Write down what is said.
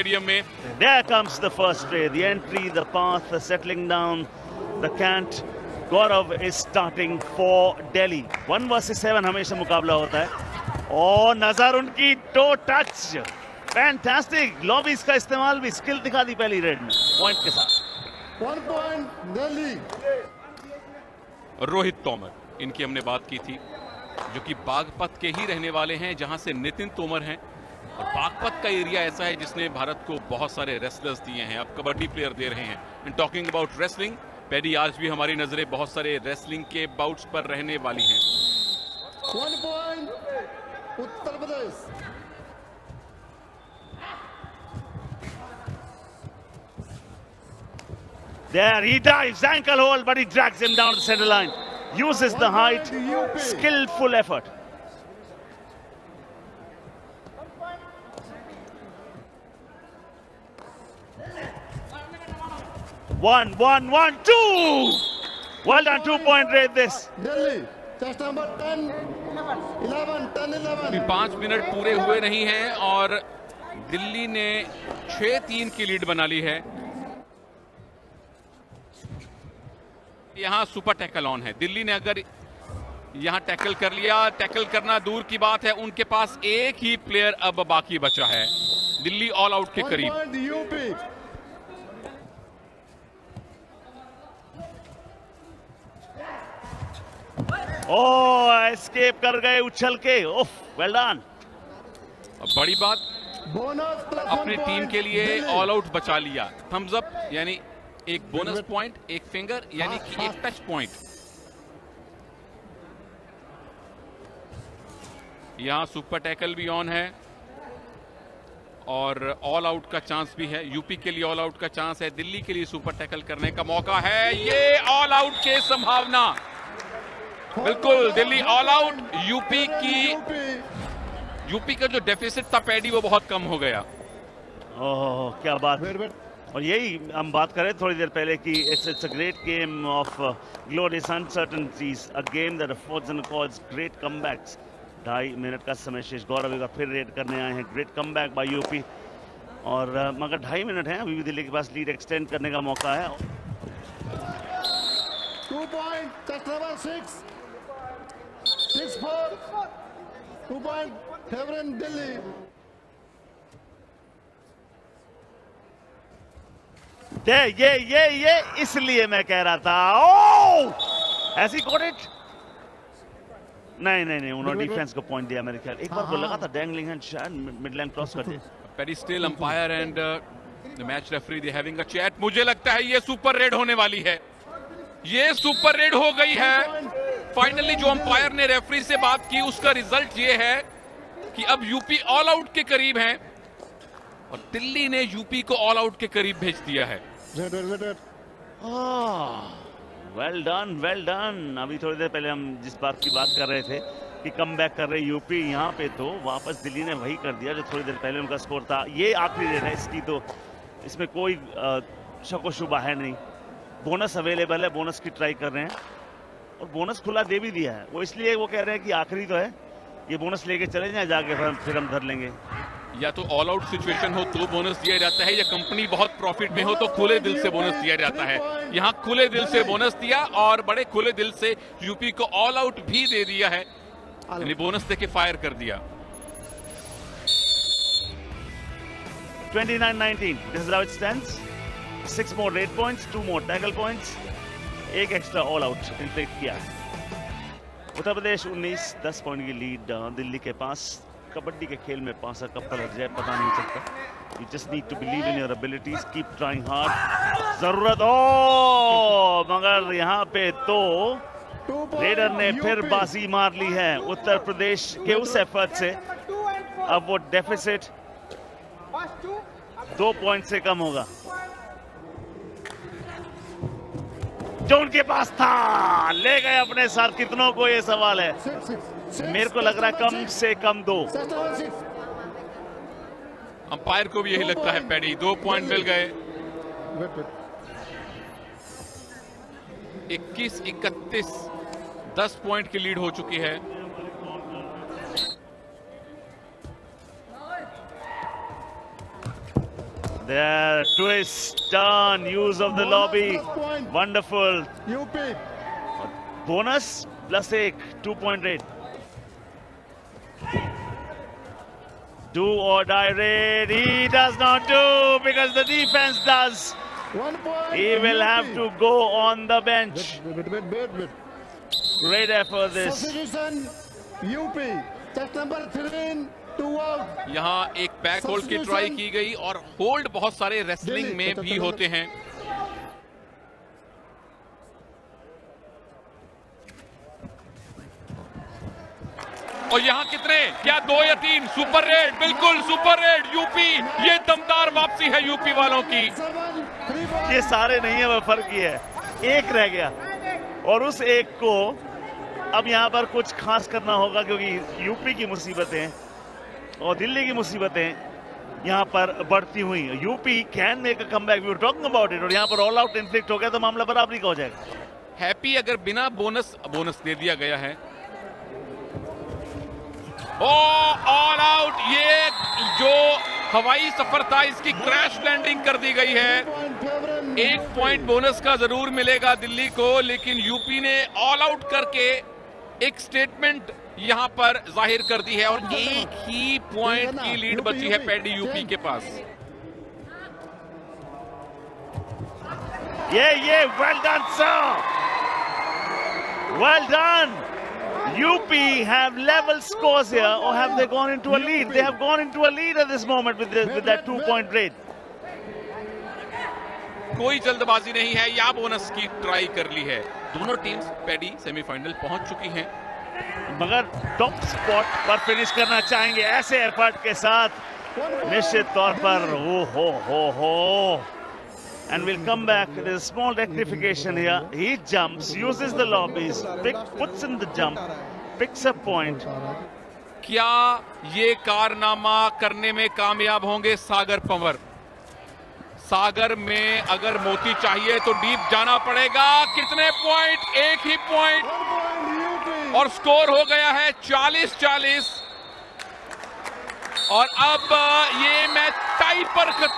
Stadium में। There comes the first tray, the entry, the path, the settling down, the cant. Gaurav is starting for Delhi. 1 versus 7 हमेशा मुकाबला होता है और नजर उनकी टो टच, फैंटास्टिक लॉबीज का इस्तेमाल भी, स्किल दिखा दी पहली रेड में पॉइंट के साथ। 1 point दिल्ली। रोहित तोमर, इनकी हमने बात की थी, जो कि बागपत के ही रहने वाले हैं, जहां से नितिन तोमर हैं। और बागपत का एरिया ऐसा है जिसने भारत को बहुत सारे रेसलर्स दिए हैं, अब कबड्डी प्लेयर दे रहे हैं। And talking about wrestling, paddy आज भी हमारी नजरें बहुत सारे रेसलिंग के बाउट्स पर रहने वाली हैं। 1 point Uttar Pradesh. There he dives, ankle hold, but he drags him down the center line. Uses the height, skillful effort. One, 2. Well done, 2-point raid this. Delhi, test number 10, 11, 10, 11। 5 minute पूरे हुए नहीं हैं और दिल्ली ने 6-3 की लीड बना ली है। यहां सुपर टैकल ऑन है। दिल्ली ने अगर यहां टैकल कर लिया, टैकल करना दूर की बात है, उनके पास एक ही प्लेयर अब बाकी बचा है। दिल्ली ऑल आउट के करीब। 1 point यूपी। एस्केप कर गए उछल के। ओफ, वेल डन। बड़ी बात, बोनस प्लस अपनी टीम के लिए ऑल आउट बचा लिया। थम्स अप यानी एक बोनस पॉइंट, एक फिंगर यानी कि एक टच पॉइंट। यहां सुपर टैकल भी ऑन है और ऑल आउट का चांस भी है। यूपी के लिए ऑल आउट का चांस है, दिल्ली के लिए सुपर टैकल करने का मौका है। ये ऑल आउट की संभावना, बिल्कुल दिल्ली ऑल आउट। यूपी का जो डेफिसिट था पैडी, वो बहुत कम हो गया। ओह, क्या बात। और यही हम बात करें थोड़ी देर पहले कि it's a great game of glorious uncertainties, a game that affords and calls great comebacks. 2.5 minute का समय शेष। गौरव का फिर रेड करने आए हैं। Great comeback bye UP. और मगर 2.5 मिनट हैं, अभी भी दिल्ली के पास लीड एक्सटेंड करने का मौका है। 2 point, test number 6, 6-4, 2 point favourite Delhi. ये इसलिए मैं कह रहा था। ओह, ऐसी गॉट इट। नहीं, उन्होंने डिफेंस को पॉइंट दिया मेरे ख्याल। एक बार वो लगा था डैंगलिंग हैंड, शायद मिड लाइन क्रॉस कर दिया। Paddy still umpire and the match referee they having a chat. मुझे लगता है ये सुपर रेड होने वाली है। ये सुपर रेड हो गई है। फाइनली जो अंपायर ने रेफरी से बात की, उसका रिजल्ट ये है कि अब यूपी ऑल आउट के करीब है और दिल्ली ने यूपी को ऑल आउट के करीब भेज दिया है। Well done. अभी थोड़ी देर पहले हम जिस बात की बात कर रहे थे कि कम बैक कर रहे यूपी, यहाँ पे तो वापस दिल्ली ने वही कर दिया जो थोड़ी देर पहले उनका स्कोर था। ये आखिरी रेड है इसकी, तो इसमें कोई शक शुबा है नहीं। बोनस अवेलेबल है, बोनस की ट्राई कर रहे हैं और बोनस खुला दे भी दिया है। वो इसलिए वो कह रहे हैं कि आखिरी तो है, ये बोनस लेके चले जाए जाके, फिर हम धर लेंगे। या तो ऑल आउट सिचुएशन हो तो बोनस दिया जाता है, या कंपनी बहुत प्रॉफिट में हो तो खुले दिल से बोनस दिया जाता है। यहां खुले दिल से बोनस दिया और बड़े खुले दिल से यूपी को ऑल आउट भी दे दिया है, यानी बोनस देके फायर कर दिया। 29-19, this is how it stands. 6 more raid points, 2 more tackle points, 1 extra all out inflict किया है। उत्तर प्रदेश 19, 10 पॉइंट की लीड दिल्ली के पास। कबड्डी के खेल में पासा कब पलट जाए पता नहीं चलता। You just need to believe in your abilities, keep trying hard. जरूरत हो, मगर यहाँ पे तो रेडर ने फिर बाजी मार ली है उत्तर प्रदेश के उस एफर्ट से। अब वो डेफिसिट 2 पॉइंट से कम होगा जो उनके पास था। ले गए अपने साथ कितनों को, ये सवाल है। मेरे को लग रहा है कम से कम 2। अंपायर को भी यही लगता है पैडी। 2 पॉइंट मिल गए। 21-31, 10 पॉइंट की लीड हो चुकी है। There, twist, turn, use of the lobby. Wonderful. UP. Bonus plus 1, 2-point raid. Do or die raid. He does not do because the defense does. 1 point. He will have UP. to go on the bench. Wait. Great effort this. Substitution. UP. Test number 3, 2 out. यहाँ एक back hold की try की गई और hold बहुत सारे wrestling में भी होते हैं। और यहाँ कितने, क्या 2 या 3? सुपर रेड, बिल्कुल सुपर रेड यूपी। ये दमदार वापसी है यूपी वालों की। 7, 3 point. ये सारे नहीं है, वह फर्क ही है, एक रह गया और उस एक को अब यहाँ पर कुछ खास करना होगा क्योंकि यूपी की मुसीबतें और दिल्ली की मुसीबतें यहाँ पर बढ़ती हुई। UP can make a comeback, we were talking about it, और यहाँ पर ऑल आउट इन्फ्लिक्ट हो गया तो मामला बराबरी का हो जाएगा। हैप्पी अगर बिना बोनस दे दिया गया है। ऑल आउट, ये जो हवाई सफर था इसकी क्रैश लैंडिंग कर दी गई है। 1 पॉइंट बोनस का जरूर मिलेगा दिल्ली को, लेकिन यूपी ने ऑल आउट करके एक स्टेटमेंट यहां पर जाहिर कर दी है और एक ही पॉइंट की लीड बची है पैडी यूपी के पास। ये well done sir, well done. UP have level scores here, or have they gone into a lead? They have gone into a lead at this moment with that 2-point raid. कोई जल्दबाजी नहीं है, या bonus की try कर ली है। दोनों teams paddy semifinal पहुंच चुकी हैं, मगर टॉप स्पॉट पर फिनिश करना चाहेंगे ऐसे एफर्ट के साथ निश्चित तौर पर। हो and we'll come back. There's a small rectification here. He jumps, uses the lobbies, puts in the jump, picks a point. क्या ये कारनामा करने में कामयाब होंगे सागर पंवर? सागर में अगर मोती चाहिए तो डीप जाना पड़ेगा। कितने पॉइंट? एक ही पॉइंट और स्कोर हो गया है 40-40 और अब ये मैच टाई पर